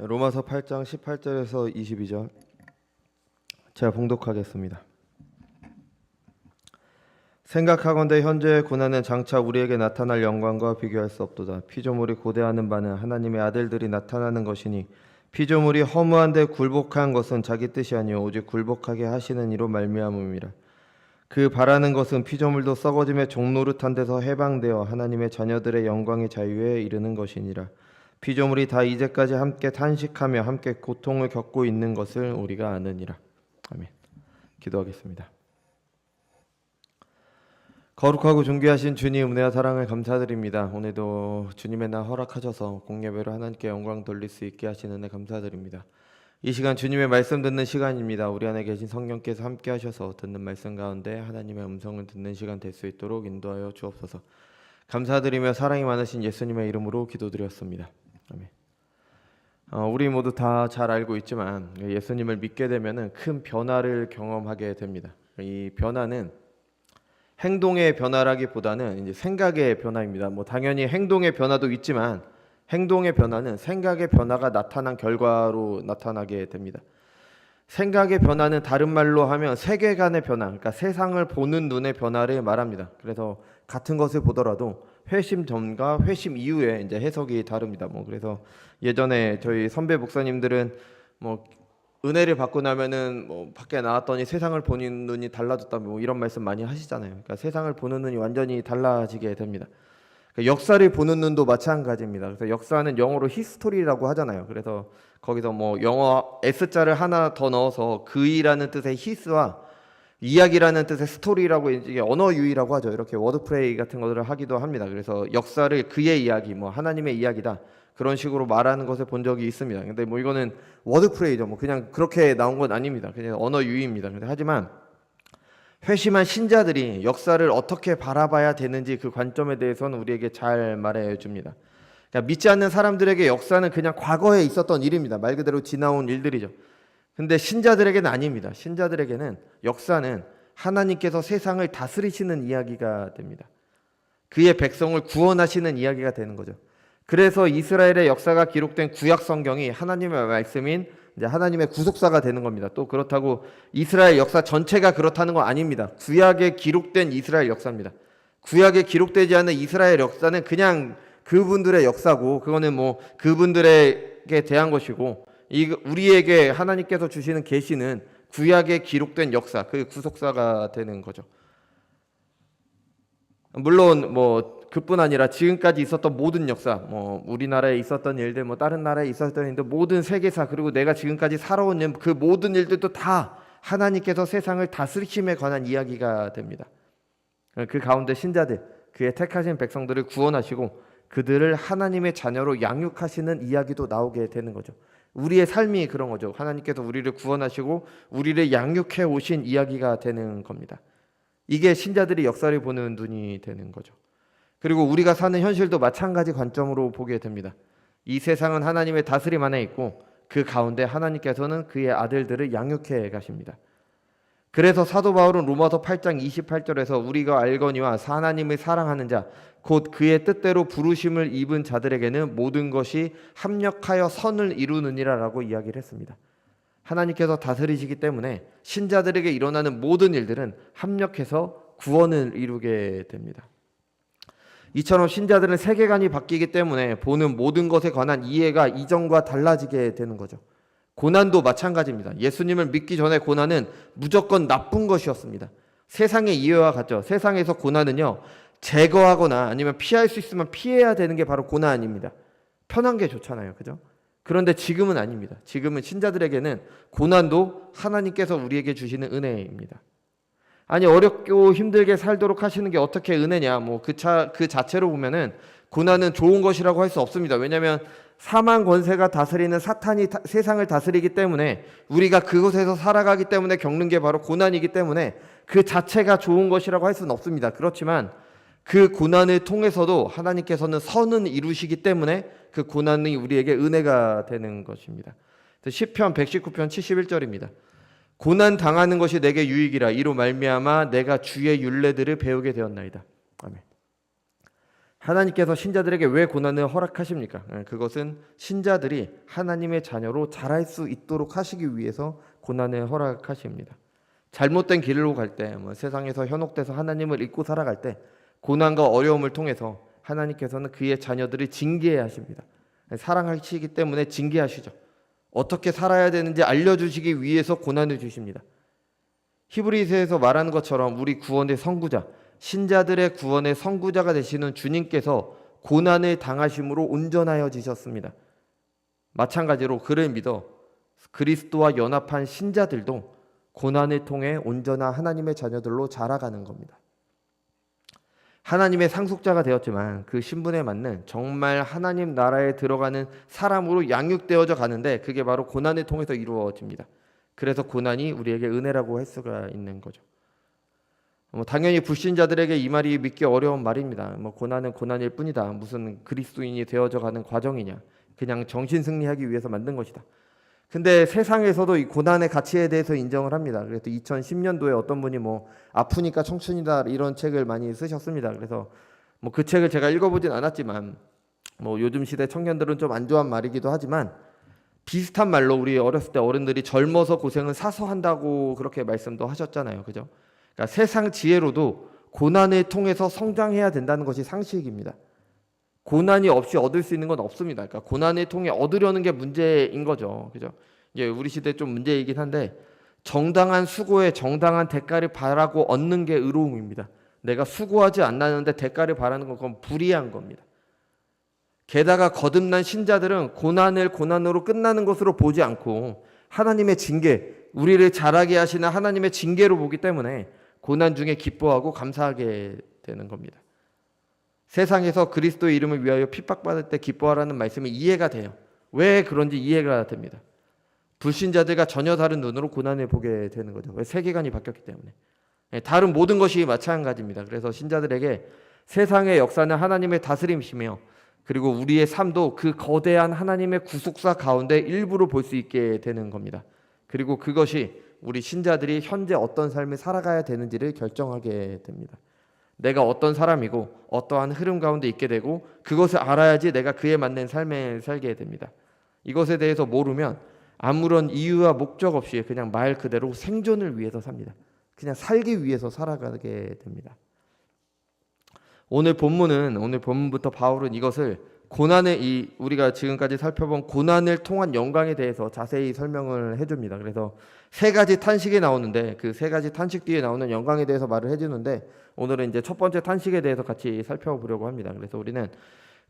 로마서 8장 18절에서 22절 제가 봉독하겠습니다. 생각하건대 현재의 고난은 장차 우리에게 나타날 영광과 비교할 수 없도다. 피조물이 고대하는 바는 하나님의 아들들이 나타나는 것이니 피조물이 허무한데 굴복한 것은 자기 뜻이 아니요 오직 굴복하게 하시는 이로 말미암음이라. 그 바라는 것은 피조물도 썩어짐의 종노릇한 데서 해방되어 하나님의 자녀들의 영광의 자유에 이르는 것이니라. 피조물이 다 이제까지 함께 탄식하며 함께 고통을 겪고 있는 것을 우리가 아느니라. 아멘. 기도하겠습니다. 거룩하고 존귀하신 주님 은혜와 사랑을 감사드립니다. 오늘도 주님의 날 허락하셔서 공예배로 하나님께 영광 돌릴 수 있게 하시는 은혜 감사드립니다. 이 시간 주님의 말씀 듣는 시간입니다. 우리 안에 계신 성령께서 함께 하셔서 듣는 말씀 가운데 하나님의 음성을 듣는 시간 될 수 있도록 인도하여 주옵소서. 감사드리며 사랑이 많으신 예수님의 이름으로 기도드렸습니다. 아멘. 우리 모두 다 잘 알고 있지만 예수님을 믿게 되면은 큰 변화를 경험하게 됩니다. 이 변화는 행동의 변화라기보다는 이제 생각의 변화입니다. 당연히 행동의 변화도 있지만 행동의 변화는 생각의 변화가 나타난 결과로 나타나게 됩니다. 생각의 변화는 다른 말로 하면 세계관의 변화, 그러니까 세상을 보는 눈의 변화를 말합니다. 그래서 같은 것을 보더라도 회심 전과 회심 이후에 이제 해석이 다릅니다. 그래서 예전에 저희 선배 목사님들은 은혜를 받고 나면은 밖에 나왔더니 세상을 보는 눈이 달라졌다 이런 말씀 많이 하시잖아요. 그러니까 세상을 보는 눈이 완전히 달라지게 됩니다. 그러니까 역사를 보는 눈도 마찬가지입니다. 그래서 역사는 영어로 히스토리라고 하잖아요. 그래서 거기서 영어 S자를 하나 더 넣어서 그이라는 뜻의 히스와 이야기라는 뜻의 스토리라고 이게 언어 유희라고 하죠. 이렇게 워드플레이 같은 것들을 하기도 합니다. 그래서 역사를 그의 이야기, 하나님의 이야기다 그런 식으로 말하는 것을 본 적이 있습니다. 근데 이거는 워드플레이죠. 그냥 그렇게 나온 건 아닙니다. 그냥 언어 유희입니다. 하지만 회심한 신자들이 역사를 어떻게 바라봐야 되는지 그 관점에 대해서는 우리에게 잘 말해 줍니다. 그러니까 믿지 않는 사람들에게 역사는 그냥 과거에 있었던 일입니다. 말 그대로 지나온 일들이죠. 근데 신자들에게는 아닙니다. 신자들에게는 역사는 하나님께서 세상을 다스리시는 이야기가 됩니다. 그의 백성을 구원하시는 이야기가 되는 거죠. 그래서 이스라엘의 역사가 기록된 구약 성경이 하나님의 말씀인 이제 하나님의 구속사가 되는 겁니다. 또 그렇다고 이스라엘 역사 전체가 그렇다는 건 아닙니다. 구약에 기록된 이스라엘 역사입니다. 구약에 기록되지 않은 이스라엘 역사는 그냥 그분들의 역사고 그거는 그분들에게 대한 것이고 우리에게 하나님께서 주시는 계시는 구약에 기록된 역사, 그 구속사가 되는 거죠. 물론 그뿐 아니라 지금까지 있었던 모든 역사, 우리나라에 있었던 일들, 다른 나라에 있었던 일들, 모든 세계사, 그리고 내가 지금까지 살아온 그 모든 일들도 다 하나님께서 세상을 다스리심에 관한 이야기가 됩니다. 그 가운데 신자들, 그의 택하신 백성들을 구원하시고 그들을 하나님의 자녀로 양육하시는 이야기도 나오게 되는 거죠. 우리의 삶이 그런 거죠. 하나님께서 우리를 구원하시고 우리를 양육해 오신 이야기가 되는 겁니다. 이게 신자들이 역사를 보는 눈이 되는 거죠. 그리고 우리가 사는 현실도 마찬가지 관점으로 보게 됩니다. 이 세상은 하나님의 다스림 안에 있고 그 가운데 하나님께서는 그의 아들들을 양육해 가십니다. 그래서 사도 바울은 로마서 8장 28절에서 우리가 알거니와 하나님을 사랑하는 자 곧 그의 뜻대로 부르심을 입은 자들에게는 모든 것이 합력하여 선을 이루느니라 라고 이야기를 했습니다. 하나님께서 다스리시기 때문에 신자들에게 일어나는 모든 일들은 합력해서 구원을 이루게 됩니다. 이처럼 신자들은 세계관이 바뀌기 때문에 보는 모든 것에 관한 이해가 이전과 달라지게 되는 거죠. 고난도 마찬가지입니다. 예수님을 믿기 전에 고난은 무조건 나쁜 것이었습니다. 세상의 이해와 같죠. 세상에서 고난은요, 제거하거나 아니면 피할 수 있으면 피해야 되는 게 바로 고난입니다. 편한 게 좋잖아요. 그죠? 그런데 지금은 아닙니다. 지금은 신자들에게는 고난도 하나님께서 우리에게 주시는 은혜입니다. 아니, 어렵고 힘들게 살도록 하시는 게 어떻게 은혜냐? 그 자체로 보면은 고난은 좋은 것이라고 할 수 없습니다. 왜냐하면 사망 권세가 다스리는 사탄이 세상을 다스리기 때문에 우리가 그곳에서 살아가기 때문에 겪는 게 바로 고난이기 때문에 그 자체가 좋은 것이라고 할 수는 없습니다. 그렇지만 그 고난을 통해서도 하나님께서는 선은 이루시기 때문에 그 고난이 우리에게 은혜가 되는 것입니다. 시편 119편 71절입니다. 고난 당하는 것이 내게 유익이라 이로 말미암아 내가 주의 율례들을 배우게 되었나이다. 아멘. 하나님께서 신자들에게 왜 고난을 허락하십니까? 그것은 신자들이 하나님의 자녀로 자랄 수 있도록 하시기 위해서 고난을 허락하십니다. 잘못된 길로 갈 때, 세상에서 현혹돼서 하나님을 잊고 살아갈 때 고난과 어려움을 통해서 하나님께서는 그의 자녀들을 징계해야 하십니다. 사랑하시기 때문에 징계하시죠. 어떻게 살아야 되는지 알려주시기 위해서 고난을 주십니다. 히브리서에서 말하는 것처럼 우리 구원의 선구자, 신자들의 구원의 선구자가 되시는 주님께서 고난을 당하심으로 온전하여지셨습니다. 마찬가지로 그를 믿어 그리스도와 연합한 신자들도 고난을 통해 온전한 하나님의 자녀들로 자라가는 겁니다. 하나님의 상속자가 되었지만 그 신분에 맞는 정말 하나님 나라에 들어가는 사람으로 양육되어져 가는데 그게 바로 고난을 통해서 이루어집니다. 그래서 고난이 우리에게 은혜라고 할 수가 있는 거죠. 당연히 불신자들에게 이 말이 믿기 어려운 말입니다. 고난은 고난일 뿐이다. 무슨 그리스도인이 되어져 가는 과정이냐. 그냥 정신 승리하기 위해서 만든 것이다. 근데 세상에서도 이 고난의 가치에 대해서 인정을 합니다. 그래서 2010년도에 어떤 분이 아프니까 청춘이다 이런 책을 많이 쓰셨습니다. 그래서 그 책을 제가 읽어보진 않았지만 요즘 시대 청년들은 좀 안 좋아한 말이기도 하지만 비슷한 말로 우리 어렸을 때 어른들이 젊어서 고생은 사서 한다고 그렇게 말씀도 하셨잖아요. 그죠? 그러니까 세상 지혜로도 고난을 통해서 성장해야 된다는 것이 상식입니다. 고난이 없이 얻을 수 있는 건 없습니다. 그러니까 고난을 통해 얻으려는 게 문제인 거죠. 그죠? 이게 우리 시대 좀 문제이긴 한데 정당한 수고에 정당한 대가를 바라고 얻는 게 의로움입니다. 내가 수고하지 않았는데 대가를 바라는 건 그건 불이한 겁니다. 게다가 거듭난 신자들은 고난을 고난으로 끝나는 것으로 보지 않고 하나님의 징계, 우리를 자라게 하시는 하나님의 징계로 보기 때문에 고난 중에 기뻐하고 감사하게 되는 겁니다. 세상에서 그리스도의 이름을 위하여 핍박받을 때 기뻐하라는 말씀이 이해가 돼요. 왜 그런지 이해가 됩니다. 불신자들과 전혀 다른 눈으로 고난을 보게 되는 거죠. 왜? 세계관이 바뀌었기 때문에. 다른 모든 것이 마찬가지입니다. 그래서 신자들에게 세상의 역사는 하나님의 다스림이시며 그리고 우리의 삶도 그 거대한 하나님의 구속사 가운데 일부로 볼 수 있게 되는 겁니다. 그리고 그것이 우리 신자들이 현재 어떤 삶을 살아가야 되는지를 결정하게 됩니다. 내가 어떤 사람이고 어떠한 흐름 가운데 있게 되고 그것을 알아야지 내가 그에 맞는 삶을 살게 됩니다. 이것에 대해서 모르면 아무런 이유와 목적 없이 그냥 말 그대로 생존을 위해서 삽니다. 그냥 살기 위해서 살아가게 됩니다. 오늘 본문부터 바울은 이것을 우리가 지금까지 살펴본 고난을 통한 영광에 대해서 자세히 설명을 해줍니다. 그래서 세 가지 탄식이 나오는데 그 세 가지 탄식 뒤에 나오는 영광에 대해서 말을 해주는데 오늘은 이제 첫 번째 탄식에 대해서 같이 살펴보려고 합니다. 그래서 우리는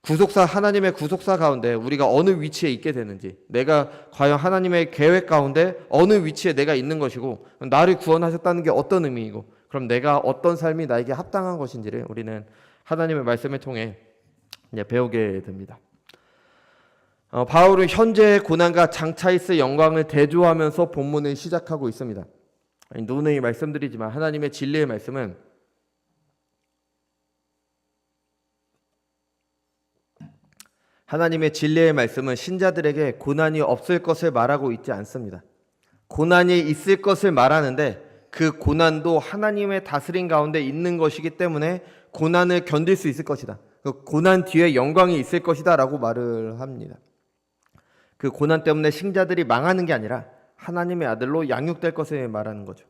하나님의 구속사 가운데 우리가 어느 위치에 있게 되는지, 내가 과연 하나님의 계획 가운데 어느 위치에 내가 있는 것이고 나를 구원하셨다는 게 어떤 의미이고 그럼 내가 어떤 삶이 나에게 합당한 것인지를 우리는 하나님의 말씀을 통해 이제 배우게 됩니다. 바울은 현재의 고난과 장차 있을 영광을 대조하면서 본문을 시작하고 있습니다. 누누이 말씀드리지만 하나님의 진리의 말씀은 신자들에게 고난이 없을 것을 말하고 있지 않습니다. 고난이 있을 것을 말하는데 그 고난도 하나님의 다스림 가운데 있는 것이기 때문에 고난을 견딜 수 있을 것이다. 그 고난 뒤에 영광이 있을 것이다 라고 말을 합니다. 그 고난 때문에 신자들이 망하는 게 아니라 하나님의 아들로 양육될 것을 말하는 거죠.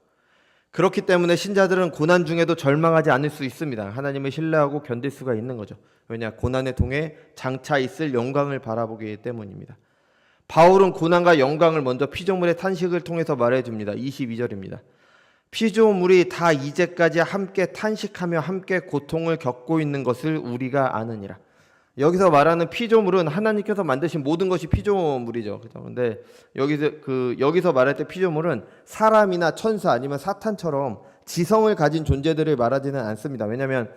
그렇기 때문에 신자들은 고난 중에도 절망하지 않을 수 있습니다. 하나님을 신뢰하고 견딜 수가 있는 거죠. 왜냐? 고난을 통해 장차 있을 영광을 바라보기 때문입니다. 바울은 고난과 영광을 먼저 피조물의 탄식을 통해서 말해줍니다. 22절입니다. 피조물이 다 이제까지 함께 탄식하며 함께 고통을 겪고 있는 것을 우리가 아느니라. 여기서 말하는 피조물은 하나님께서 만드신 모든 것이 피조물이죠. 그런데 여기서 말할 때 피조물은 사람이나 천사 아니면 사탄처럼 지성을 가진 존재들을 말하지는 않습니다. 왜냐하면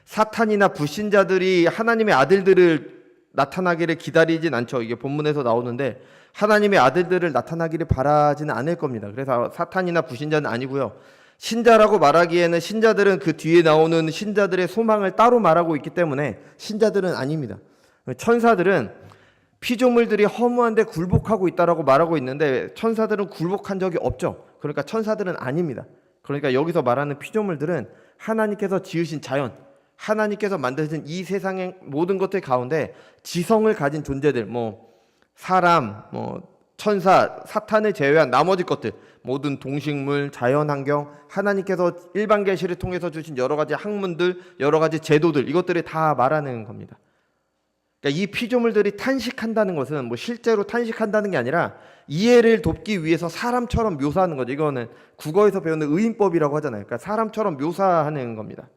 사탄이나 불신자들이 하나님의 아들들을 나타나기를 기다리진 않죠. 이게 본문에서 나오는데 하나님의 아들들을 나타나기를 바라지는 않을 겁니다. 그래서 사탄이나 불신자는 아니고요. 신자라고 말하기에는 신자들은 그 뒤에 나오는 신자들의 소망을 따로 말하고 있기 때문에 신자들은 아닙니다. 천사들은 피조물들이 허무한데 굴복하고 있다라고 말하고 있는데 천사들은 굴복한 적이 없죠. 그러니까 천사들은 아닙니다. 그러니까 여기서 말하는 피조물들은 하나님께서 지으신 자연, 하나님께서 만드신 이 세상의 모든 것들 가운데 지성을 가진 존재들, 사람, 천사, 사탄을 제외한 나머지 것들, 모든 동식물, 자연환경, 하나님께서 일반 계시를 통해서 주신 여러 가지 학문들, 여러 가지 제도들, 이것들이 다 말하는 겁니다. 그러니까 이 피조물들이 탄식한다는 것은 실제로 탄식한다는 게 아니라 이해를 돕기 위해서 사람처럼 묘사하는 거죠. 이거는 국어에서 배우는 의인법이라고 하잖아요. 그러니까 사람처럼 묘사하는 겁니다.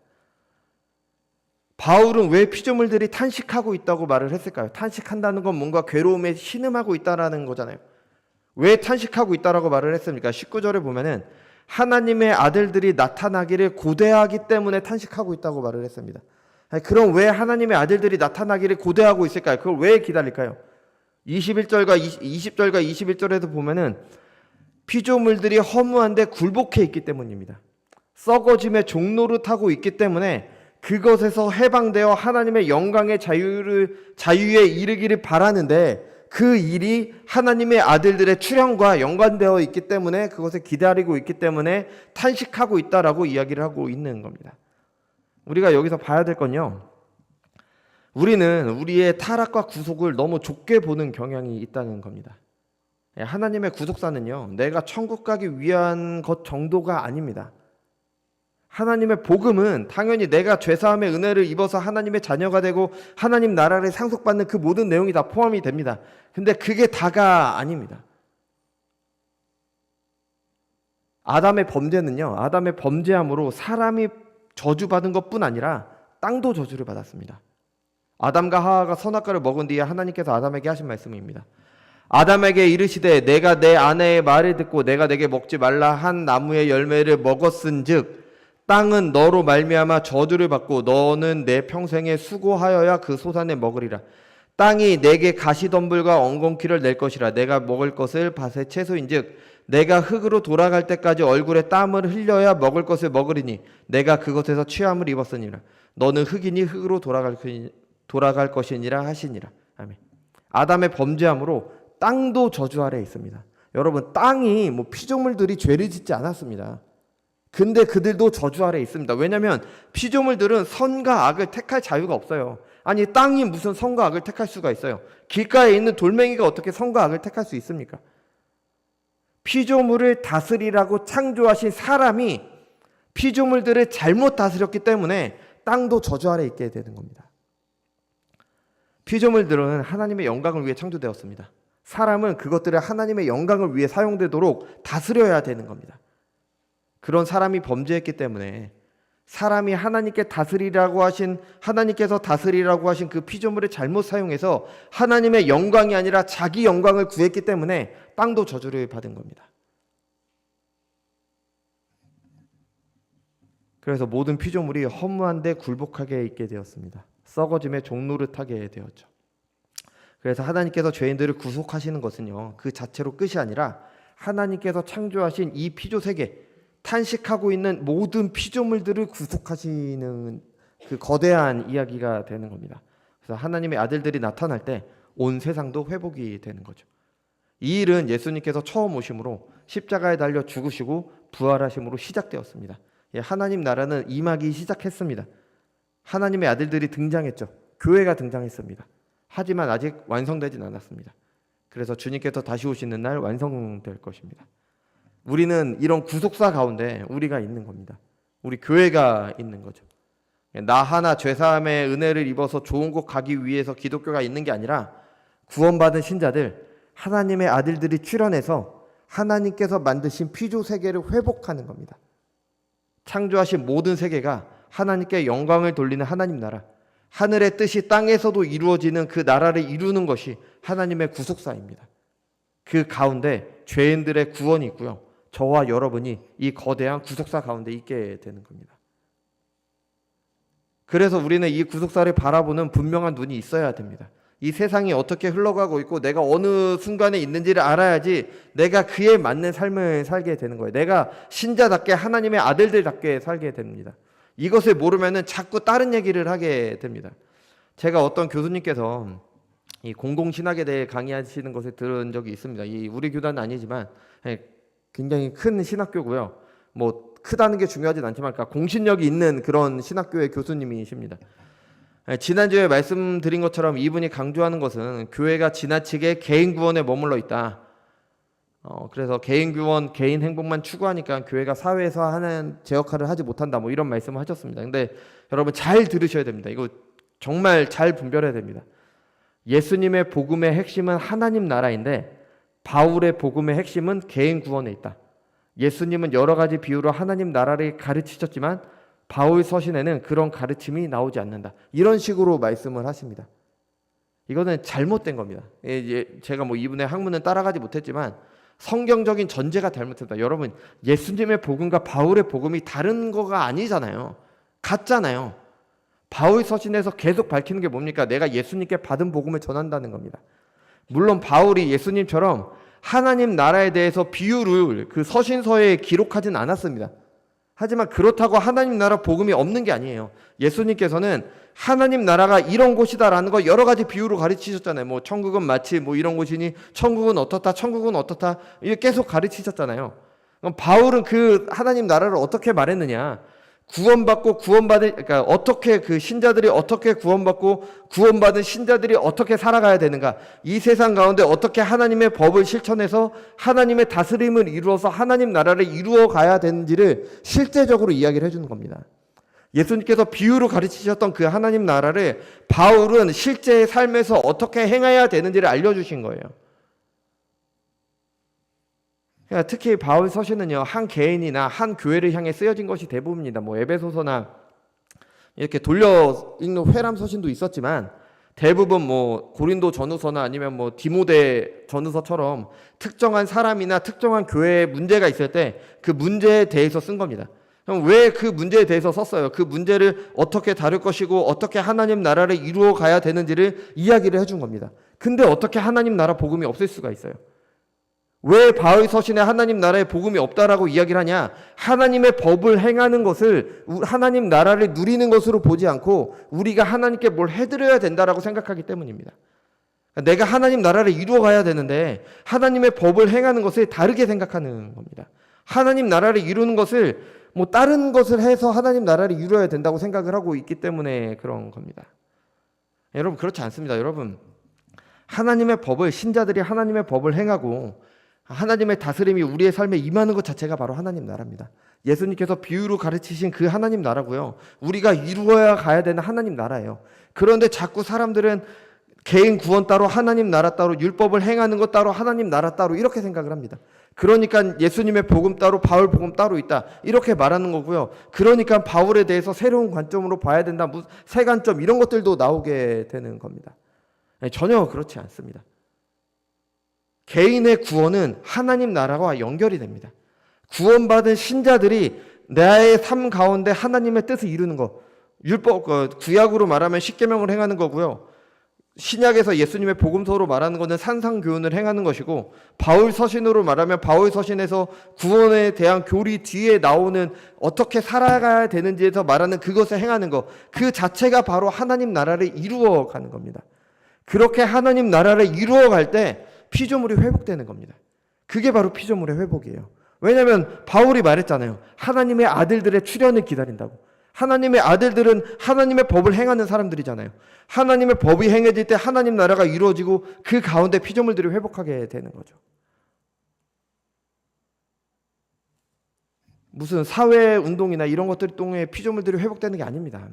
바울은 왜 피조물들이 탄식하고 있다고 말을 했을까요? 탄식한다는 건 뭔가 괴로움에 신음하고 있다라는 거잖아요. 왜 탄식하고 있다라고 말을 했습니까? 19절에 보면은 하나님의 아들들이 나타나기를 고대하기 때문에 탄식하고 있다고 말을 했습니다. 그럼 왜 하나님의 아들들이 나타나기를 고대하고 있을까요? 그걸 왜 기다릴까요? 20절과 21절에도 보면은 피조물들이 허무한데 굴복해 있기 때문입니다. 썩어짐의 종로를 타고 있기 때문에 그것에서 해방되어 하나님의 영광의 자유에 이르기를 바라는데 그 일이 하나님의 아들들의 출현과 연관되어 있기 때문에 그것을 기다리고 있기 때문에 탄식하고 있다라고 이야기를 하고 있는 겁니다. 우리가 여기서 봐야 될 건요, 우리는 우리의 타락과 구속을 너무 좁게 보는 경향이 있다는 겁니다. 하나님의 구속사는요, 내가 천국 가기 위한 것 정도가 아닙니다. 하나님의 복음은 당연히 내가 죄사함의 은혜를 입어서 하나님의 자녀가 되고 하나님 나라를 상속받는 그 모든 내용이 다 포함이 됩니다. 근데 그게 다가 아닙니다. 아담의 범죄함으로 사람이 저주받은 것뿐 아니라 땅도 저주를 받았습니다. 아담과 하와가 선악과를 먹은 뒤에 하나님께서 아담에게 하신 말씀입니다. 아담에게 이르시되 내가 내 아내의 말을 듣고 내가 내게 먹지 말라 한 나무의 열매를 먹었은즉 땅은 너로 말미암아 저주를 받고 너는 내 평생에 수고하여야 그 소산을 먹으리라. 땅이 내게 가시덤불과 엉겅퀴를 낼 것이라. 내가 먹을 것을 밭의 채소인즉 내가 흙으로 돌아갈 때까지 얼굴에 땀을 흘려야 먹을 것을 먹으리니 내가 그것에서 취함을 입었으니라. 너는 흙이니 흙으로 돌아갈 것이니라 하시니라. 아멘. 아담의 범죄함으로 땅도 저주 아래에 있습니다. 여러분, 땅이 피조물들이 죄를 짓지 않았습니다. 근데 그들도 저주 아래에 있습니다. 왜냐하면 피조물들은 선과 악을 택할 자유가 없어요. 아니, 땅이 무슨 선과 악을 택할 수가 있어요? 길가에 있는 돌멩이가 어떻게 선과 악을 택할 수 있습니까? 피조물을 다스리라고 창조하신 사람이 피조물들을 잘못 다스렸기 때문에 땅도 저주 아래에 있게 되는 겁니다. 피조물들은 하나님의 영광을 위해 창조되었습니다. 사람은 그것들을 하나님의 영광을 위해 사용되도록 다스려야 되는 겁니다. 그런 사람이 범죄했기 때문에 사람이 하나님께서 다스리라고 하신 그 피조물을 잘못 사용해서 하나님의 영광이 아니라 자기 영광을 구했기 때문에 땅도 저주를 받은 겁니다. 그래서 모든 피조물이 허무한데 굴복하게 있게 되었습니다. 썩어짐의 종노릇하게 되었죠. 그래서 하나님께서 죄인들을 구속하시는 것은요, 그 자체로 끝이 아니라 하나님께서 창조하신 이 피조 세계, 탄식하고 있는 모든 피조물들을 구속하시는 그 거대한 이야기가 되는 겁니다. 그래서 하나님의 아들들이 나타날 때 온 세상도 회복이 되는 거죠. 이 일은 예수님께서 처음 오심으로 십자가에 달려 죽으시고 부활하심으로 시작되었습니다. 하나님 나라는 임하기 시작했습니다. 하나님의 아들들이 등장했죠. 교회가 등장했습니다. 하지만 아직 완성되진 않았습니다. 그래서 주님께서 다시 오시는 날 완성될 것입니다. 우리는 이런 구속사 가운데 우리가 있는 겁니다. 우리 교회가 있는 거죠. 나 하나 죄사함의 은혜를 입어서 좋은 곳 가기 위해서 기독교가 있는 게 아니라 구원받은 신자들, 하나님의 아들들이 출현해서 하나님께서 만드신 피조 세계를 회복하는 겁니다. 창조하신 모든 세계가 하나님께 영광을 돌리는 하나님 나라, 하늘의 뜻이 땅에서도 이루어지는 그 나라를 이루는 것이 하나님의 구속사입니다. 그 가운데 죄인들의 구원이 있고요, 저와 여러분이 이 거대한 구속사 가운데 있게 되는 겁니다. 그래서 우리는 이 구속사를 바라보는 분명한 눈이 있어야 됩니다. 이 세상이 어떻게 흘러가고 있고 내가 어느 순간에 있는지를 알아야지 내가 그에 맞는 삶을 살게 되는 거예요. 내가 신자답게 하나님의 아들들답게 살게 됩니다. 이것을 모르면은 자꾸 다른 얘기를 하게 됩니다. 제가 어떤 교수님께서 이 공공신학에 대해 강의하시는 것을 들은 적이 있습니다. 우리 교단은 아니지만 굉장히 큰 신학교고요. 크다는 게 중요하진 않지만 그러니까 공신력이 있는 그런 신학교의 교수님이십니다. 지난주에 말씀드린 것처럼 이분이 강조하는 것은 교회가 지나치게 개인 구원에 머물러 있다. 그래서 개인 구원, 개인 행복만 추구하니까 교회가 사회에서 하는 제 역할을 하지 못한다. 뭐 이런 말씀을 하셨습니다. 근데 여러분 잘 들으셔야 됩니다. 이거 정말 잘 분별해야 됩니다. 예수님의 복음의 핵심은 하나님 나라인데 바울의 복음의 핵심은 개인 구원에 있다. 예수님은 여러 가지 비유로 하나님 나라를 가르치셨지만 바울 서신에는 그런 가르침이 나오지 않는다. 이런 식으로 말씀을 하십니다. 이거는 잘못된 겁니다. 제가 뭐 이분의 학문은 따라가지 못했지만 성경적인 전제가 잘못됐다. 여러분 예수님의 복음과 바울의 복음이 다른 거가 아니잖아요. 같잖아요. 바울 서신에서 계속 밝히는 게 뭡니까? 내가 예수님께 받은 복음을 전한다는 겁니다. 물론 바울이 예수님처럼 하나님 나라에 대해서 비유를 그 서신서에 기록하진 않았습니다. 하지만 그렇다고 하나님 나라 복음이 없는 게 아니에요. 예수님께서는 하나님 나라가 이런 곳이다라는 거 여러 가지 비유로 가르치셨잖아요. 뭐 천국은 마치 뭐 이런 곳이니 천국은 어떻다, 천국은 어떻다 이렇게 계속 가르치셨잖아요. 그럼 바울은 그 하나님 나라를 어떻게 말했느냐? 그러니까 어떻게 그 신자들이 어떻게 구원받고 구원받은 신자들이 어떻게 살아가야 되는가? 이 세상 가운데 어떻게 하나님의 법을 실천해서 하나님의 다스림을 이루어서 하나님 나라를 이루어 가야 되는지를 실제적으로 이야기를 해주는 겁니다. 예수님께서 비유로 가르치셨던 그 하나님 나라를 바울은 실제의 삶에서 어떻게 행해야 되는지를 알려주신 거예요. 그러니까 특히 바울 서신은요, 한 개인이나 한 교회를 향해 쓰여진 것이 대부분입니다. 뭐 에베소서나 이렇게 돌려 읽는 회람 서신도 있었지만 대부분 뭐 고린도 전후서나 아니면 뭐 디모데 전후서처럼 특정한 사람이나 특정한 교회에 문제가 있을 때 그 문제에 대해서 쓴 겁니다. 그럼 왜 그 문제에 대해서 썼어요? 그 문제를 어떻게 다룰 것이고 어떻게 하나님 나라를 이루어 가야 되는지를 이야기를 해준 겁니다. 근데 어떻게 하나님 나라 복음이 없을 수가 있어요? 왜 바울 서신에 하나님 나라의 복음이 없다라고 이야기를 하냐? 하나님의 법을 행하는 것을 하나님 나라를 누리는 것으로 보지 않고 우리가 하나님께 뭘 해드려야 된다라고 생각하기 때문입니다. 내가 하나님 나라를 이루어 가야 되는데 하나님의 법을 행하는 것을 다르게 생각하는 겁니다. 하나님 나라를 이루는 것을 뭐 다른 것을 해서 하나님 나라를 이루어야 된다고 생각을 하고 있기 때문에 그런 겁니다. 여러분 그렇지 않습니다. 여러분 하나님의 법을 신자들이 하나님의 법을 행하고 하나님의 다스림이 우리의 삶에 임하는 것 자체가 바로 하나님 나라입니다. 예수님께서 비유로 가르치신 그 하나님 나라고요. 우리가 이루어야 가야 되는 하나님 나라예요. 그런데 자꾸 사람들은 개인 구원 따로 하나님 나라 따로 율법을 행하는 것 따로 하나님 나라 따로 이렇게 생각을 합니다. 그러니까 예수님의 복음 따로 바울 복음 따로 있다 이렇게 말하는 거고요. 그러니까 바울에 대해서 새로운 관점으로 봐야 된다. 새 관점 이런 것들도 나오게 되는 겁니다. 전혀 그렇지 않습니다. 개인의 구원은 하나님 나라와 연결이 됩니다. 구원받은 신자들이 나의 삶 가운데 하나님의 뜻을 이루는 것, 율법, 구약으로 말하면 십계명을 행하는 거고요. 신약에서 예수님의 복음서로 말하는 것은 산상교훈을 행하는 것이고, 바울 서신으로 말하면 바울 서신에서 구원에 대한 교리 뒤에 나오는 어떻게 살아가야 되는지에서 말하는 그것을 행하는 것, 그 자체가 바로 하나님 나라를 이루어 가는 겁니다. 그렇게 하나님 나라를 이루어 갈 때 피조물이 회복되는 겁니다. 그게 바로 피조물의 회복이에요. 왜냐하면 바울이 말했잖아요. 하나님의 아들들의 출현을 기다린다고. 하나님의 아들들은 하나님의 법을 행하는 사람들이잖아요. 하나님의 법이 행해질 때 하나님 나라가 이루어지고 그 가운데 피조물들이 회복하게 되는 거죠. 무슨 사회운동이나 이런 것들을 통해 피조물들이 회복되는 게 아닙니다.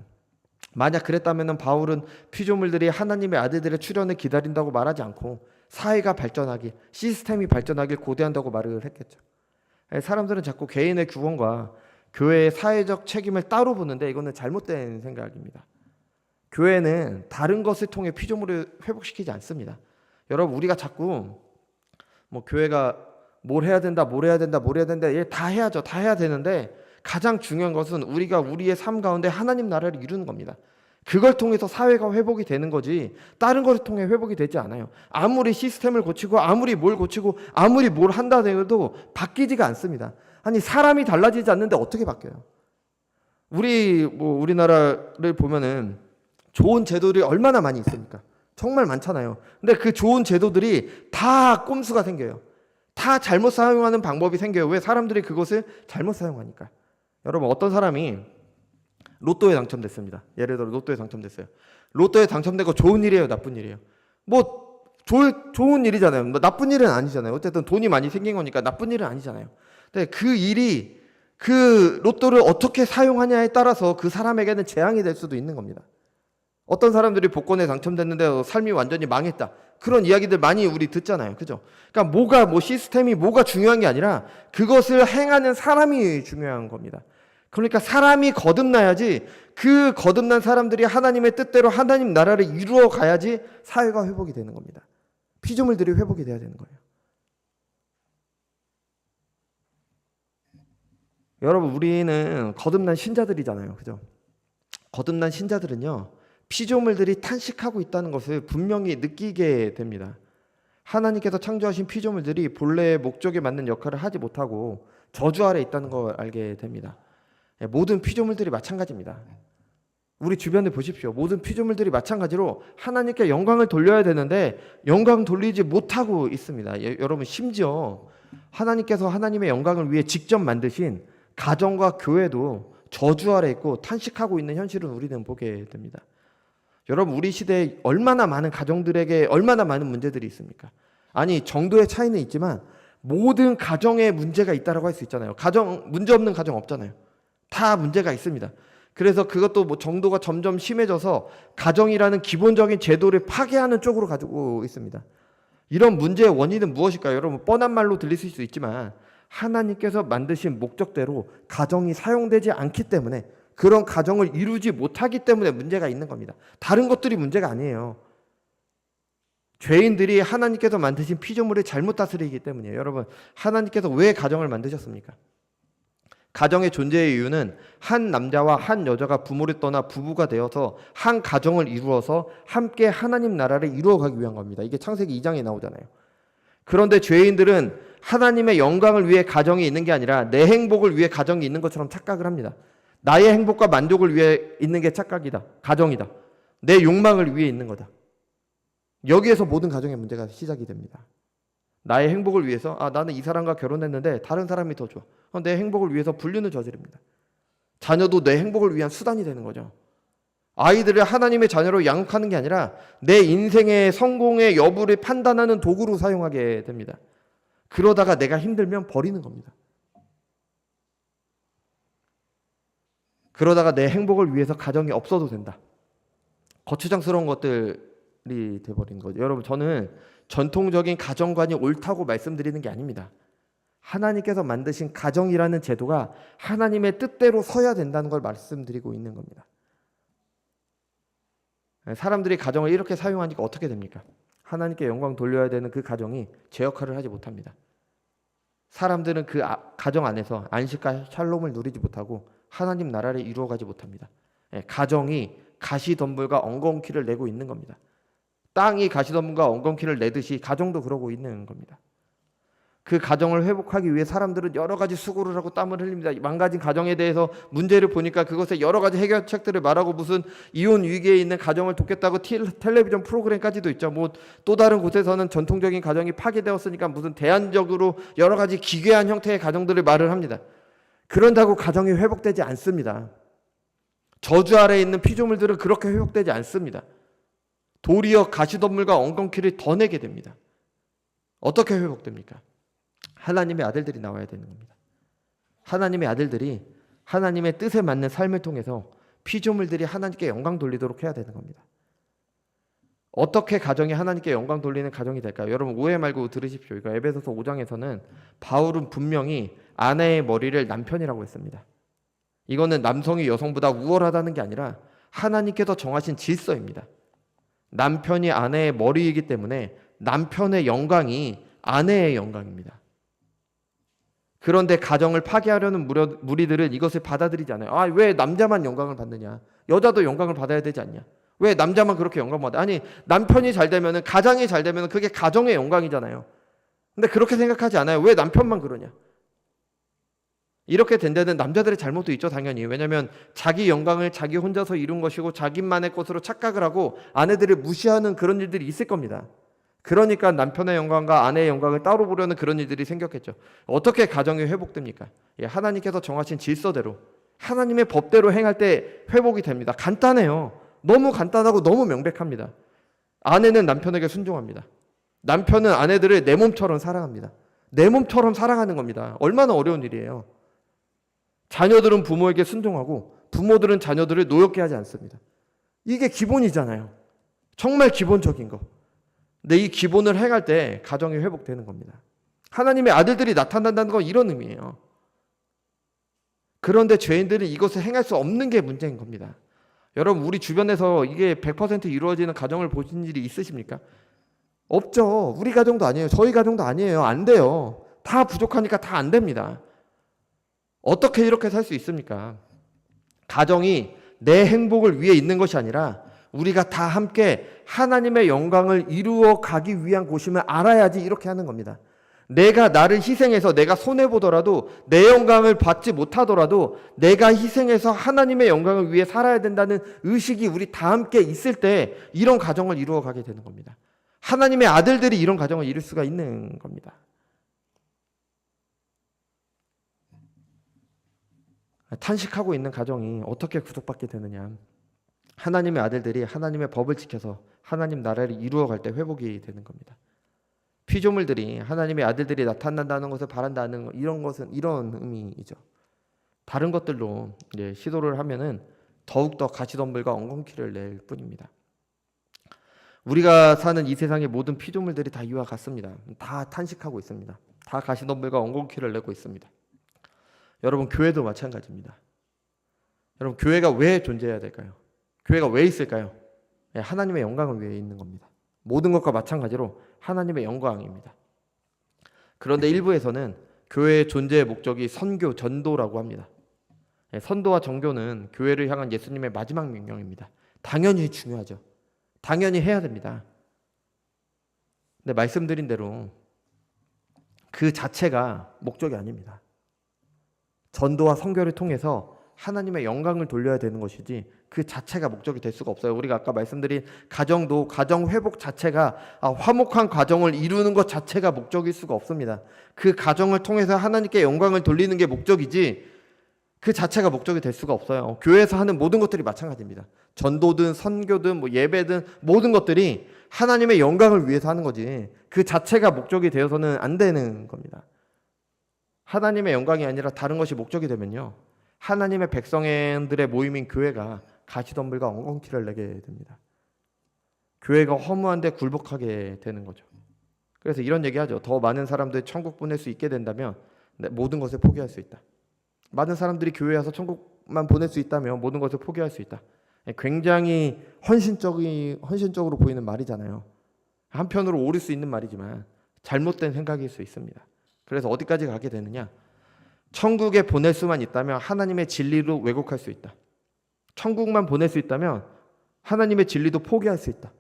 만약 그랬다면 바울은 피조물들이 하나님의 아들들의 출현을 기다린다고 말하지 않고 사회가 발전하길, 시스템이 발전하길 고대한다고 말을 했겠죠. 사람들은 자꾸 개인의 구원과 교회의 사회적 책임을 따로 보는데 이거는 잘못된 생각입니다. 교회는 다른 것을 통해 피조물을 회복시키지 않습니다. 여러분 우리가 자꾸 뭐 교회가 뭘 해야 된다, 뭘 해야 된다, 뭘 해야 된다, 다 해야죠, 다 해야 되는데 가장 중요한 것은 우리가 우리의 삶 가운데 하나님 나라를 이루는 겁니다. 그걸 통해서 사회가 회복이 되는 거지 다른 것을 통해 회복이 되지 않아요. 아무리 시스템을 고치고 아무리 뭘 고치고 아무리 뭘 한다 해도 바뀌지가 않습니다. 아니 사람이 달라지지 않는데 어떻게 바뀌어요? 우리나라를 보면은 좋은 제도들이 얼마나 많이 있습니까? 정말 많잖아요. 근데 그 좋은 제도들이 다 꼼수가 생겨요. 다 잘못 사용하는 방법이 생겨요. 왜? 사람들이 그것을 잘못 사용하니까. 여러분, 어떤 사람이 로또에 당첨됐습니다. 예를 들어 로또에 당첨됐어요. 로또에 당첨되고 좋은 일이에요, 나쁜 일이에요? 뭐 좋은 일이잖아요. 뭐 나쁜 일은 아니잖아요. 어쨌든 돈이 많이 생긴 거니까 나쁜 일은 아니잖아요. 근데 그 일이 그 로또를 어떻게 사용하냐에 따라서 그 사람에게는 재앙이 될 수도 있는 겁니다. 어떤 사람들이 복권에 당첨됐는데 삶이 완전히 망했다. 그런 이야기들 많이 우리 듣잖아요. 그죠? 그러니까 시스템이 뭐가 중요한 게 아니라 그것을 행하는 사람이 중요한 겁니다. 그러니까 사람이 거듭나야지, 그 거듭난 사람들이 하나님의 뜻대로 하나님 나라를 이루어 가야지 사회가 회복이 되는 겁니다. 피조물들이 회복이 돼야 되는 거예요. 여러분, 우리는 거듭난 신자들이잖아요. 그죠? 거듭난 신자들은요, 피조물들이 탄식하고 있다는 것을 분명히 느끼게 됩니다. 하나님께서 창조하신 피조물들이 본래의 목적에 맞는 역할을 하지 못하고 저주 아래 있다는 걸 알게 됩니다. 모든 피조물들이 마찬가지입니다. 우리 주변에 보십시오. 모든 피조물들이 마찬가지로 하나님께 영광을 돌려야 되는데 영광 돌리지 못하고 있습니다. 여러분, 심지어 하나님께서 하나님의 영광을 위해 직접 만드신 가정과 교회도 저주 아래 있고 탄식하고 있는 현실을 우리는 보게 됩니다. 여러분, 우리 시대에 얼마나 많은 가정들에게 얼마나 많은 문제들이 있습니까? 아니, 정도의 차이는 있지만 모든 가정에 문제가 있다라고 할 수 있잖아요. 문제 없는 가정 없잖아요. 다 문제가 있습니다. 그래서 그것도 뭐 정도가 점점 심해져서 가정이라는 기본적인 제도를 파괴하는 쪽으로 가지고 있습니다. 이런 문제의 원인은 무엇일까요? 여러분, 뻔한 말로 들리실 수 있지만 하나님께서 만드신 목적대로 가정이 사용되지 않기 때문에, 그런 가정을 이루지 못하기 때문에 문제가 있는 겁니다. 다른 것들이 문제가 아니에요. 죄인들이 하나님께서 만드신 피조물을 잘못 다스리기 때문이에요. 여러분, 하나님께서 왜 가정을 만드셨습니까? 가정의 존재의 이유는 한 남자와 한 여자가 부모를 떠나 부부가 되어서 한 가정을 이루어서 함께 하나님 나라를 이루어가기 위한 겁니다. 이게 창세기 2장에 나오잖아요. 그런데 죄인들은 하나님의 영광을 위해 가정이 있는 게 아니라 내 행복을 위해 가정이 있는 것처럼 착각을 합니다. 나의 행복과 만족을 위해 있는 게 착각이다. 가정이다. 내 욕망을 위해 있는 거다. 여기에서 모든 가정의 문제가 시작이 됩니다. 나의 행복을 위해서 나는 이 사람과 결혼했는데 다른 사람이 더 좋아. 내 행복을 위해서 불륜을 저지릅니다. 자녀도 내 행복을 위한 수단이 되는 거죠. 아이들을 하나님의 자녀로 양육하는 게 아니라 내 인생의 성공의 여부를 판단하는 도구로 사용하게 됩니다. 그러다가 내가 힘들면 버리는 겁니다. 그러다가 내 행복을 위해서 가정이 없어도 된다. 거추장스러운 것들이 돼버리는 거죠. 여러분, 저는 전통적인 가정관이 옳다고 말씀드리는 게 아닙니다. 하나님께서 만드신 가정이라는 제도가 하나님의 뜻대로 서야 된다는 걸 말씀드리고 있는 겁니다. 사람들이 가정을 이렇게 사용하니까 어떻게 됩니까? 하나님께 영광 돌려야 되는 그 가정이 제 역할을 하지 못합니다. 사람들은 그 가정 안에서 안식과 샬롬을 누리지 못하고 하나님 나라를 이루어가지 못합니다. 가정이 가시덤불과 엉겅퀴를 내고 있는 겁니다. 땅이 가시덤불과 엉겅퀴를 내듯이 가정도 그러고 있는 겁니다. 그 가정을 회복하기 위해 사람들은 여러 가지 수고를 하고 땀을 흘립니다. 망가진 가정에 대해서 문제를 보니까 그것에 여러 가지 해결책들을 말하고 무슨 이혼 위기에 있는 가정을 돕겠다고 텔레비전 프로그램까지도 있죠. 뭐 또 다른 곳에서는 전통적인 가정이 파괴되었으니까 무슨 대안적으로 여러 가지 기괴한 형태의 가정들을 말을 합니다. 그런다고 가정이 회복되지 않습니다. 저주 아래에 있는 피조물들은 그렇게 회복되지 않습니다. 도리어 가시덤불과 엉겅퀴를 더 내게 됩니다. 어떻게 회복됩니까? 하나님의 아들들이 나와야 되는 겁니다. 하나님의 아들들이 하나님의 뜻에 맞는 삶을 통해서 피조물들이 하나님께 영광 돌리도록 해야 되는 겁니다. 어떻게 가정이 하나님께 영광 돌리는 가정이 될까요? 여러분, 오해 말고 들으십시오. 이거 에베소서 5장에서는 바울은 분명히 아내의 머리를 남편이라고 했습니다. 이거는 남성이 여성보다 우월하다는 게 아니라 하나님께서 정하신 질서입니다. 남편이 아내의 머리이기 때문에 남편의 영광이 아내의 영광입니다. 그런데 가정을 파괴하려는 무리들은 이것을 받아들이지 않아요. 왜 남자만 영광을 받느냐? 여자도 영광을 받아야 되지 않냐? 왜 남자만 그렇게 영광 받아? 아니, 남편이 잘 되면은, 가장이 잘 되면은 그게 가정의 영광이잖아요. 근데 그렇게 생각하지 않아요. 왜 남편만 그러냐? 이렇게 된 데는 남자들의 잘못도 있죠, 당연히. 왜냐하면 자기 영광을 자기 혼자서 이룬 것이고 자기만의 것으로 착각을 하고 아내들을 무시하는 그런 일들이 있을 겁니다. 그러니까 남편의 영광과 아내의 영광을 따로 보려는 그런 일들이 생겼겠죠. 어떻게 가정이 회복됩니까? 하나님께서 정하신 질서대로, 하나님의 법대로 행할 때 회복이 됩니다. 간단해요. 너무 간단하고 너무 명백합니다. 아내는 남편에게 순종합니다. 남편은 아내들을 내 몸처럼 사랑합니다. 내 몸처럼 사랑하는 겁니다. 얼마나 어려운 일이에요. 자녀들은 부모에게 순종하고 부모들은 자녀들을 노엽게 하지 않습니다. 이게 기본이잖아요. 정말 기본적인 거. 근데 이 기본을 행할 때 가정이 회복되는 겁니다. 하나님의 아들들이 나타난다는 건 이런 의미예요. 그런데 죄인들은 이것을 행할 수 없는 게 문제인 겁니다. 여러분, 우리 주변에서 이게 100% 이루어지는 가정을 보신 일이 있으십니까? 없죠. 우리 가정도 아니에요. 저희 가정도 아니에요. 안 돼요. 다 부족하니까 다 안 됩니다. 어떻게 이렇게 살 수 있습니까? 가정이 내 행복을 위해 있는 것이 아니라 우리가 다 함께 하나님의 영광을 이루어 가기 위한 곳임을 알아야지 이렇게 하는 겁니다. 내가 나를 희생해서 내가 손해보더라도 내 영광을 받지 못하더라도 내가 희생해서 하나님의 영광을 위해 살아야 된다는 의식이 우리 다 함께 있을 때 이런 가정을 이루어 가게 되는 겁니다. 하나님의 아들들이 이런 가정을 이룰 수가 있는 겁니다. 탄식하고 있는 가정이 어떻게 구속받게 되느냐? 하나님의 아들들이 하나님의 법을 지켜서 하나님 나라를 이루어갈 때 회복이 되는 겁니다. 피조물들이 하나님의 아들들이 나타난다는 것을 바란다는 이런 것은 이런 의미이죠. 다른 것들로 시도를 하면은 더욱더 가시덤불과 엉겅퀴를 낼 뿐입니다. 우리가 사는 이 세상의 모든 피조물들이 다 이와 같습니다. 다 탄식하고 있습니다. 다 가시덤불과 엉겅퀴를 내고 있습니다. 여러분, 교회도 마찬가지입니다. 여러분, 교회가 왜 존재해야 될까요? 교회가 왜 있을까요? 하나님의 영광을 위해 있는 겁니다. 모든 것과 마찬가지로 하나님의 영광입니다. 그런데 일부에서는 교회의 존재의 목적이 선교, 전도라고 합니다. 선도와 정교는 교회를 향한 예수님의 마지막 명령입니다. 당연히 중요하죠. 당연히 해야 됩니다. 근데 말씀드린 대로 그 자체가 목적이 아닙니다. 전도와 선교를 통해서 하나님의 영광을 돌려야 되는 것이지 그 자체가 목적이 될 수가 없어요. 우리가 아까 말씀드린 가정도 가정 회복 자체가 화목한 가정을 이루는 것 자체가 목적일 수가 없습니다. 그 가정을 통해서 하나님께 영광을 돌리는 게 목적이지 그 자체가 목적이 될 수가 없어요. 교회에서 하는 모든 것들이 마찬가지입니다. 전도든 선교든 예배든 모든 것들이 하나님의 영광을 위해서 하는 거지 그 자체가 목적이 되어서는 안 되는 겁니다. 하나님의 영광이 아니라 다른 것이 목적이 되면요, 하나님의 백성들의 모임인 교회가 가시덤불과 엉겅퀴를 내게 됩니다. 교회가 허무한데 굴복하게 되는 거죠. 그래서 이런 얘기하죠. 더 많은 사람들 천국 보낼 수 있게 된다면 모든 것을 포기할 수 있다. 많은 사람들이 교회에 와서 천국만 보낼 수 있다면 모든 것을 포기할 수 있다. 굉장히 헌신적으로 보이는 말이잖아요. 한편으로 옳을 수 있는 말이지만 잘못된 생각일 수 있습니다. 그래서 어디까지 가게 되느냐? 천국에 보낼 수만 있다면 하나님의 진리로 왜곡할 수 있다. 천국만 보낼 수 있다면 하나님의 진리도 포기할 수 있다.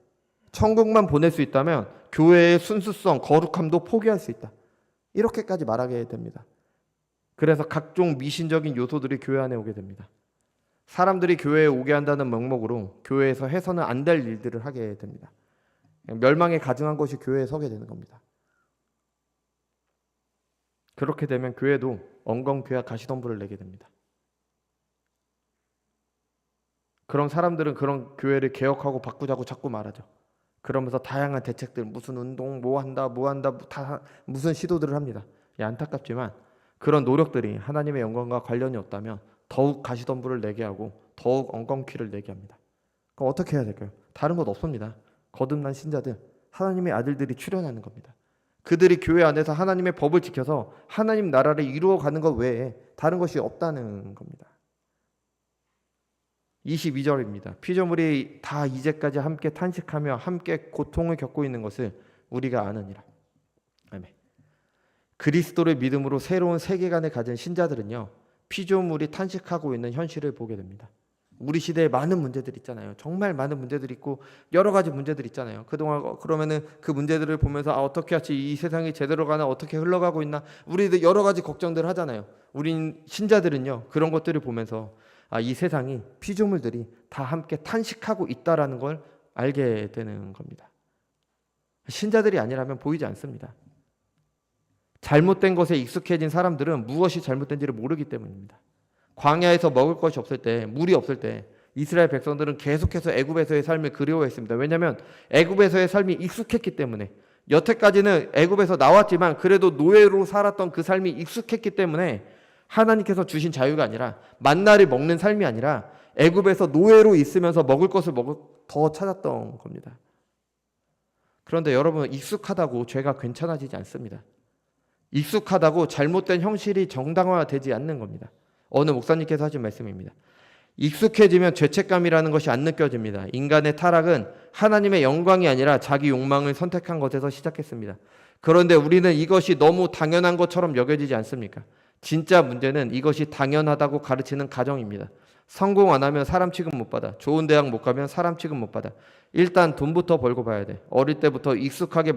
천국만 보낼 수 있다면 교회의 순수성, 거룩함도 포기할 수 있다. 이렇게까지 말하게 됩니다. 그래서 각종 미신적인 요소들이 교회 안에 오게 됩니다. 사람들이 교회에 오게 한다는 명목으로 교회에서 해서는 안 될 일들을 하게 됩니다. 멸망에 가증한 것이 교회에 서게 되는 겁니다. 그렇게 되면 교회도 엉겅퀴와 가시덤불을 내게 됩니다. 그런 사람들은 그런 교회를 개혁하고 바꾸자고 자꾸 말하죠. 그러면서 다양한 대책들, 무슨 운동, 뭐 한다, 다 무슨 시도들을 합니다. 안타깝지만 그런 노력들이 하나님의 영광과 관련이 없다면 더욱 가시덤불을 내게 하고 더욱 엉겅퀴를 내게 합니다. 그럼 어떻게 해야 될까요? 다른 것 없습니다. 거듭난 신자들, 하나님의 아들들이 출현하는 겁니다. 그들이 교회 안에서 하나님의 법을 지켜서 하나님 나라를 이루어가는 것 외에 다른 것이 없다는 겁니다. 22절입니다. 피조물이 다 이제까지 함께 탄식하며 함께 고통을 겪고 있는 것을 우리가 아느니라. 아멘. 그리스도를 믿음으로 새로운 세계관을 가진 신자들은요, 피조물이 탄식하고 있는 현실을 보게 됩니다. 우리 시대에 많은 문제들 있잖아요. 정말 많은 문제들이 있고 여러 가지 문제들 있잖아요. 그동안 그러면은 그 문제들을 보면서 어떻게 하지, 이 세상이 제대로 가나, 어떻게 흘러가고 있나, 우리도 여러 가지 걱정들을 하잖아요. 우린 신자들은요, 그런 것들을 보면서 이 세상이, 피조물들이 다 함께 탄식하고 있다라는 걸 알게 되는 겁니다. 신자들이 아니라면 보이지 않습니다. 잘못된 것에 익숙해진 사람들은 무엇이 잘못된지를 모르기 때문입니다. 광야에서 먹을 것이 없을 때, 물이 없을 때 이스라엘 백성들은 계속해서 애굽에서의 삶을 그리워했습니다. 왜냐하면 애굽에서의 삶이 익숙했기 때문에, 여태까지는 애굽에서 나왔지만 그래도 노예로 살았던 그 삶이 익숙했기 때문에 하나님께서 주신 자유가 아니라, 만나를 먹는 삶이 아니라 애굽에서 노예로 있으면서 먹을 것을 더 찾았던 겁니다. 그런데 여러분, 익숙하다고 죄가 괜찮아지지 않습니다. 익숙하다고 잘못된 형실이 정당화되지 않는 겁니다. 어느 목사님께서 하신 말씀입니다. 익숙해지면 죄책감이라는 것이 안 느껴집니다. 인간의 타락은 하나님의 영광이 아니라 자기 욕망을 선택한 것에서 시작했습니다. 그런데 우리는 이것이 너무 당연한 것처럼 여겨지지 않습니까? 진짜 문제는 이것이 당연하다고 가르치는 가정입니다. 성공 안 하면 사람 취급 못 받아. 좋은 대학 못 가면 사람 취급 못 받아. 일단 돈부터 벌고 봐야 돼. 어릴 때부터 익숙하게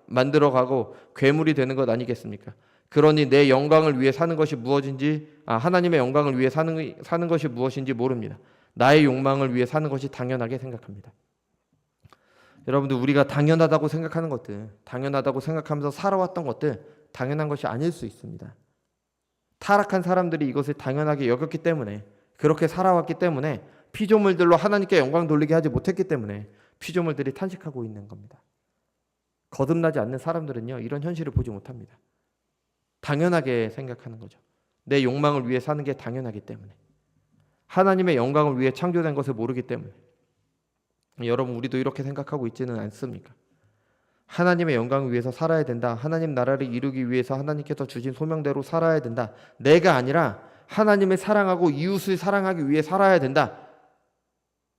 만들어가고 괴물이 되는 것 아니겠습니까? 그러니 내 영광을 위해 사는 것이 무엇인지, 하나님의 영광을 위해 사는 것이 무엇인지 모릅니다. 나의 욕망을 위해 사는 것이 당연하게 생각합니다. 여러분들, 우리가 당연하다고 생각하는 것들, 당연하다고 생각하면서 살아왔던 것들, 당연한 것이 아닐 수 있습니다. 타락한 사람들이 이것을 당연하게 여겼기 때문에, 그렇게 살아왔기 때문에, 피조물들로 하나님께 영광 돌리게 하지 못했기 때문에 피조물들이 탄식하고 있는 겁니다. 거듭나지 않는 사람들은요, 이런 현실을 보지 못합니다. 당연하게 생각하는 거죠. 내 욕망을 위해 사는 게 당연하기 때문에, 하나님의 영광을 위해 창조된 것을 모르기 때문에. 여러분, 우리도 이렇게 생각하고 있지는 않습니까? 하나님의 영광을 위해서 살아야 된다. 하나님 나라를 이루기 위해서 하나님께서 주신 소명대로 살아야 된다. 내가 아니라 하나님을 사랑하고 이웃을 사랑하기 위해 살아야 된다.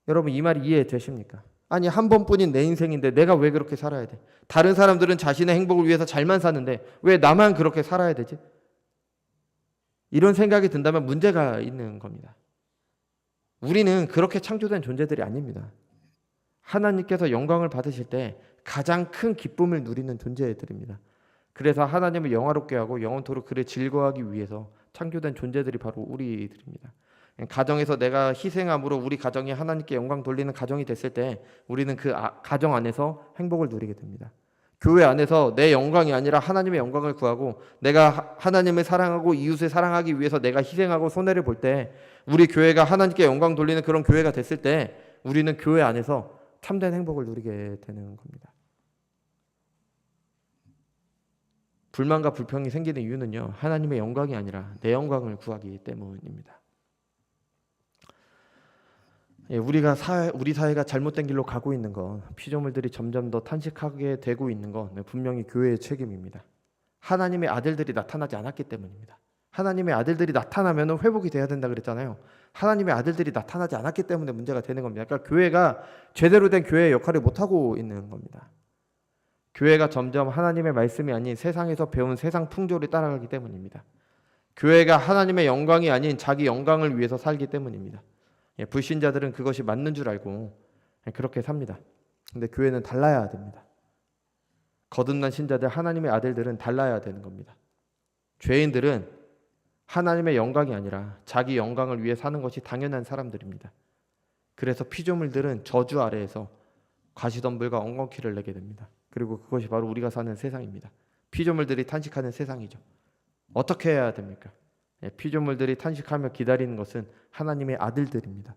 여러분, 이 말이 이해되십니까? 아니, 한 번뿐인 내 인생인데 내가 왜 그렇게 살아야 돼? 다른 사람들은 자신의 행복을 위해서 잘만 사는데 왜 나만 그렇게 살아야 되지? 이런 생각이 든다면 문제가 있는 겁니다. 우리는 그렇게 창조된 존재들이 아닙니다. 하나님께서 영광을 받으실 때 가장 큰 기쁨을 누리는 존재들입니다. 그래서 하나님을 영화롭게 하고 영원토록 그를 즐거워하기 위해서 창조된 존재들이 바로 우리들입니다. 가정에서 내가 희생함으로 우리 가정이 하나님께 영광 돌리는 가정이 됐을 때 우리는 그 가정 안에서 행복을 누리게 됩니다. 교회 안에서 내 영광이 아니라 하나님의 영광을 구하고 내가 하나님을 사랑하고 이웃을 사랑하기 위해서 내가 희생하고 손해를 볼 때, 우리 교회가 하나님께 영광 돌리는 그런 교회가 됐을 때 우리는 교회 안에서 참된 행복을 누리게 되는 겁니다. 불만과 불평이 생기는 이유는요, 하나님의 영광이 아니라 내 영광을 구하기 때문입니다. 우리 사회가 잘못된 길로 가고 있는 건, 피조물들이 점점 더 탄식하게 되고 있는 건 분명히 교회의 책임입니다. 하나님의 아들들이 나타나지 않았기 때문입니다. 하나님의 아들들이 나타나면 회복이 돼야 된다 그랬잖아요. 하나님의 아들들이 나타나지 않았기 때문에 문제가 되는 겁니다. 그러니까 교회가 제대로 된 교회의 역할을 못하고 있는 겁니다. 교회가 점점 하나님의 말씀이 아닌 세상에서 배운 세상 풍조를 따라가기 때문입니다. 교회가 하나님의 영광이 아닌 자기 영광을 위해서 살기 때문입니다. 불신자들은 그것이 맞는 줄 알고 그렇게 삽니다. 근데 교회는 달라야 됩니다. 거듭난 신자들, 하나님의 아들들은 달라야 되는 겁니다. 죄인들은 하나님의 영광이 아니라 자기 영광을 위해 사는 것이 당연한 사람들입니다. 그래서 피조물들은 저주 아래에서 가시덤불과 엉겅퀴를 내게 됩니다. 그리고 그것이 바로 우리가 사는 세상입니다. 피조물들이 탄식하는 세상이죠. 어떻게 해야 됩니까? 피조물들이 탄식하며 기다리는 것은 하나님의 아들들입니다.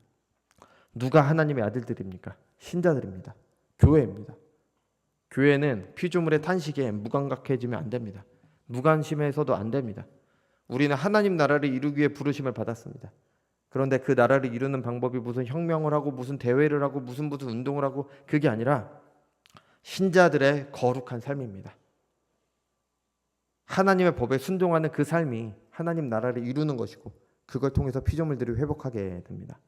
누가 하나님의 아들들입니까? 신자들입니다. 교회입니다. 교회는 피조물의 탄식에 무감각해지면 안 됩니다. 무관심해서도 안 됩니다. 우리는 하나님 나라를 이루기 위해 부르심을 받았습니다. 그런데 그 나라를 이루는 방법이 무슨 혁명을 하고 무슨 대회를 하고 무슨 운동을 하고, 그게 아니라 신자들의 거룩한 삶입니다. 하나님의 법에 순종하는 그 삶이 하나님 나라를 이루는 것이고, 그걸 통해서 피조물들이 회복하게 됩니다.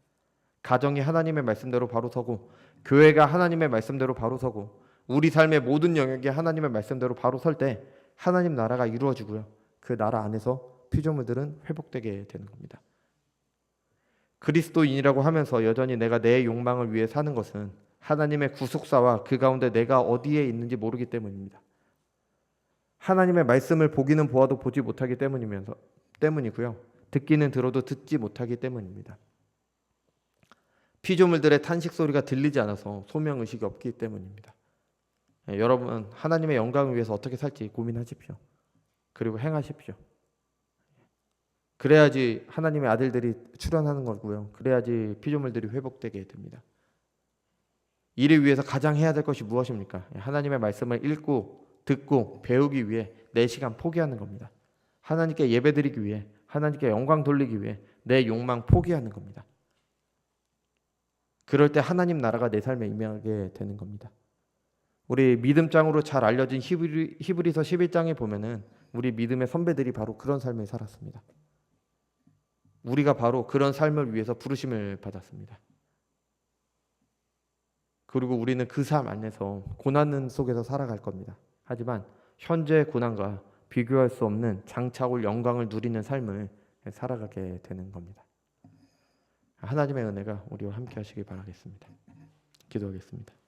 가정이 하나님의 말씀대로 바로 서고, 교회가 하나님의 말씀대로 바로 서고, 우리 삶의 모든 영역이 하나님의 말씀대로 바로 설 때 하나님 나라가 이루어지고요, 그 나라 안에서 피조물들은 회복되게 되는 겁니다. 그리스도인이라고 하면서 여전히 내가 내 욕망을 위해 사는 것은 하나님의 구속사와 그 가운데 내가 어디에 있는지 모르기 때문입니다. 하나님의 말씀을 보기는 보아도 보지 못하기 때문이고요. 듣기는 들어도 듣지 못하기 때문입니다. 피조물들의 탄식 소리가 들리지 않아서 소명의식이 없기 때문입니다. 여러분 하나님의 영광을 위해서 어떻게 살지 고민하십시오. 그리고 행하십시오. 그래야지 하나님의 아들들이 출현하는 거고요. 그래야지 피조물들이 회복되게 됩니다. 이를 위해서 가장 해야 될 것이 무엇입니까? 하나님의 말씀을 읽고 듣고 배우기 위해 내 시간 포기하는 겁니다. 하나님께 예배드리기 위해, 하나님께 영광 돌리기 위해 내 욕망 포기하는 겁니다. 그럴 때 하나님 나라가 내 삶에 임하게 되는 겁니다. 우리 믿음장으로 잘 알려진 히브리서 11장에 보면은 우리 믿음의 선배들이 바로 그런 삶을 살았습니다. 우리가 바로 그런 삶을 위해서 부르심을 받았습니다. 그리고 우리는 그 삶 안에서 고난 속에서 살아갈 겁니다. 하지만 현재의 고난과 비교할 수 없는 장차 올 영광을 누리는 삶을 살아가게 되는 겁니다. 하나님의 은혜가 우리와 함께 하시길 바라겠습니다. 기도하겠습니다.